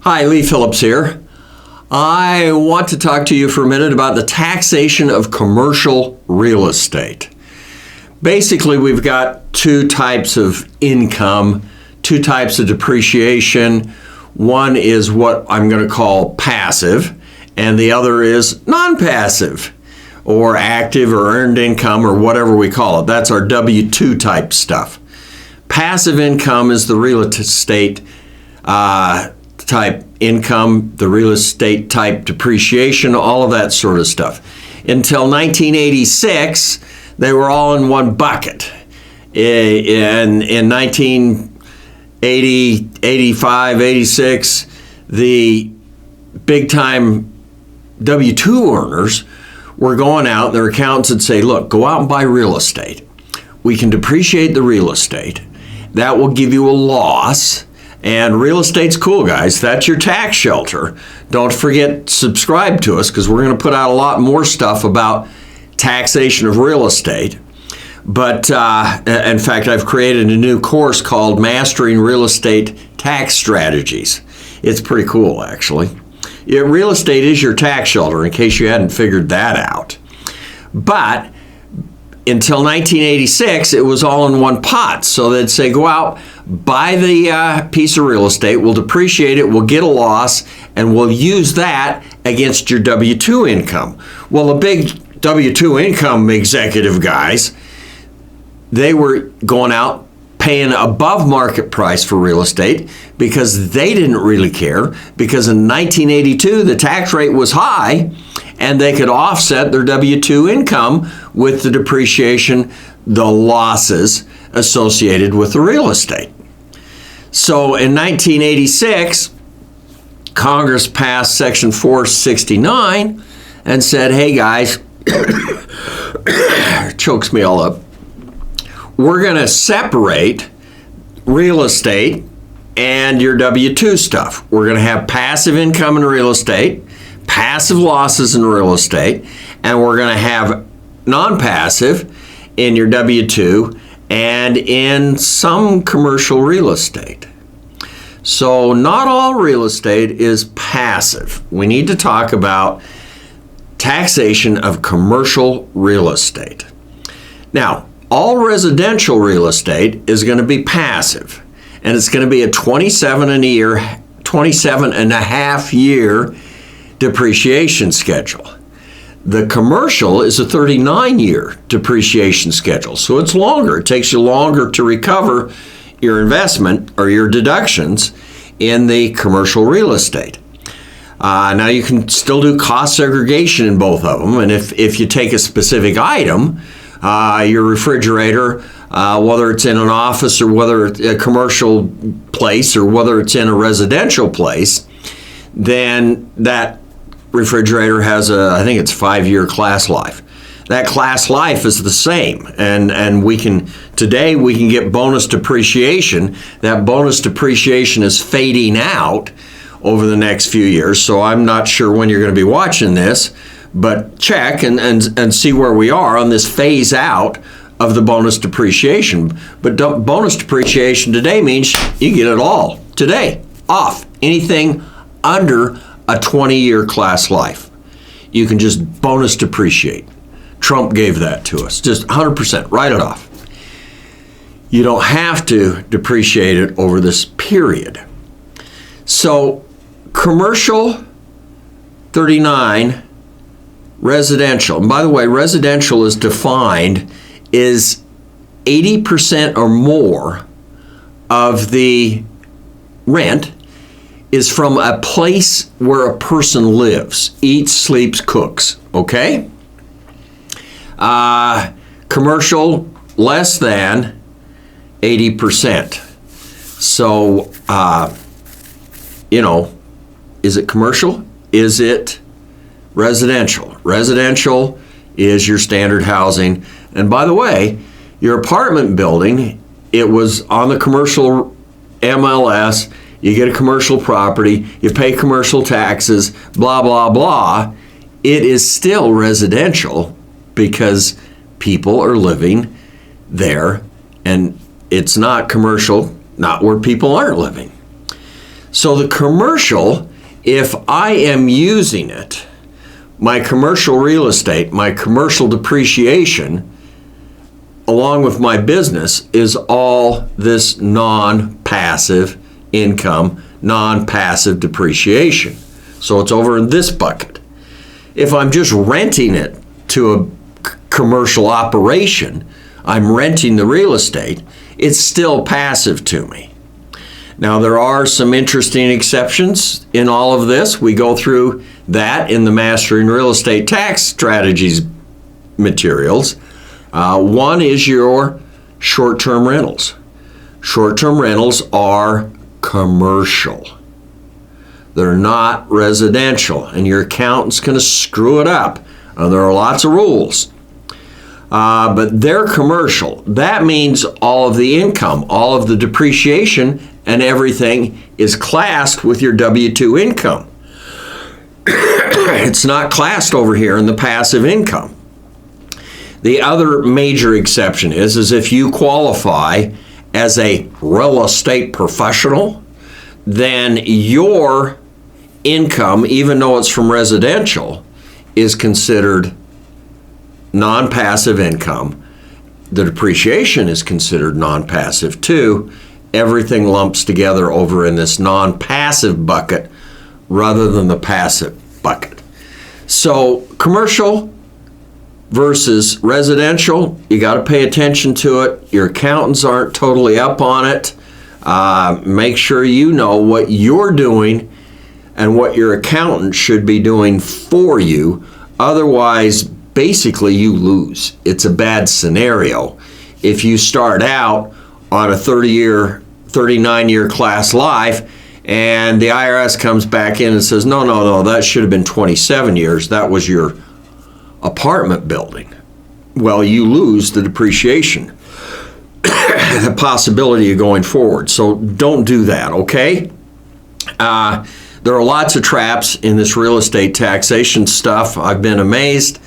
Hi, Lee Phillips here. I want to talk to you for a minute about the taxation of commercial real estate. Basically, we've got two types of income, two types of depreciation. One is what I'm going to call passive, and the other is non-passive, or active or earned income, or whatever we call it. That's our W-2 type stuff. Passive income is the real estate type income, the real estate type depreciation, all of that sort of stuff. Until 1986, they were all in one bucket. In 1980, 85, 86, the big time W-2 earners were going out, and their accountants would say, look, go out and buy real estate. We can depreciate the real estate. That will give you a loss. And real estate's cool, guys. That's your tax shelter. Don't forget, subscribe to us, because we're going to put out a lot more stuff about taxation of real estate. But in fact, I've created a new course called Mastering Real Estate Tax Strategies. It's pretty cool, actually. Real estate is your tax shelter, in case you hadn't figured that out. But until 1986, it was all in one pot. So they'd say, go out, buy the piece of real estate, we'll depreciate it, we'll get a loss, and we'll use that against your W-2 income. Well, the big W-2 income executive guys, they were going out paying above market price for real estate because they didn't really care, because in 1982, the tax rate was high, and they could offset their W-2 income with the depreciation, the losses associated with the real estate. So in 1986, Congress passed Section 469 and said, hey guys, chokes me all up, we're going to separate real estate and your W-2 stuff. We're going to have passive income in real estate, passive losses in real estate, and we're going to have non-passive in your W-2 and in some commercial real estate. So not all real estate is passive. We need to talk about taxation of commercial real estate. Now, all residential real estate is going to be passive, and it's going to be a 27 and a half year depreciation schedule. The commercial is a 39-year depreciation schedule, so it's longer. It takes you longer to recover your investment or your deductions in the commercial real estate. Now, you can still do cost segregation in both of them, and if you take a specific item, your refrigerator, whether it's in an office or whether it's a commercial place or whether it's in a residential place, then that refrigerator has I think it's 5-year class life. That class life is the same, and today we can get bonus depreciation. That bonus depreciation is fading out over the next few years, so I'm not sure when you're going to be watching this, but check and see where we are on this phase out of the bonus depreciation. But bonus depreciation today means you get it all today, off. Anything under a 20-year class life, you can just bonus depreciate. Trump gave that to us, just 100%, write it off. You don't have to depreciate it over this period. So commercial 39, residential, and by the way, residential is defined is 80% or more of the rent is from a place where a person lives, eats, sleeps, cooks, okay? Commercial, less than 80%. So, is it commercial? Is it residential? Residential is your standard housing. And by the way, your apartment building, it was on the commercial MLS, you get a commercial property, you pay commercial taxes, blah, blah, blah. It is still residential because people are living there, and it's not commercial, not where people aren't living. So the commercial, if I am using it, my commercial real estate, my commercial depreciation, along with my business, is all this non-passive income, non-passive depreciation. So it's over in this bucket. If I'm just renting it to a commercial operation, I'm renting the real estate, it's still passive to me. Now, there are some interesting exceptions in all of this. We go through that in the Mastering Real Estate Tax Strategies materials. One is your short-term rentals. Short-term rentals are commercial. They're not residential, and your accountant's going to screw it up. There are lots of rules. But they're commercial. That means all of the income, all of the depreciation, and everything is classed with your W-2 income. It's not classed over here in the passive income. The other major exception is if you qualify as a real estate professional, then your income, even though it's from residential, is considered non-passive income. The depreciation is considered non-passive too. Everything lumps together over in this non-passive bucket rather than the passive bucket. So commercial versus residential, you got to pay attention to it. Your accountants aren't totally up on it. Make sure you know what you're doing and what your accountant should be doing for you. Otherwise, basically, you lose. It's a bad scenario. If you start out on a 39-year class life, and the IRS comes back in and says, no, that should have been 27 years. That was your apartment building. Well, you lose the depreciation, the possibility of going forward. So don't do that, okay? There are lots of traps in this real estate taxation stuff. I've been amazed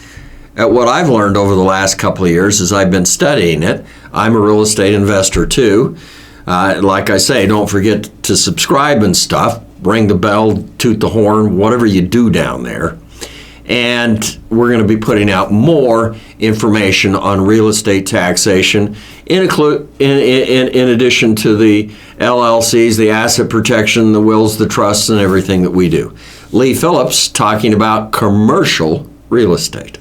at what I've learned over the last couple of years as I've been studying it. I'm a real estate investor too. Like I say, don't forget to subscribe and stuff. Ring the bell, toot the horn, whatever you do down there. And we're going to be putting out more information on real estate taxation in addition to the LLCs, the asset protection, the wills, the trusts, and everything that we do. Lee Phillips talking about commercial real estate.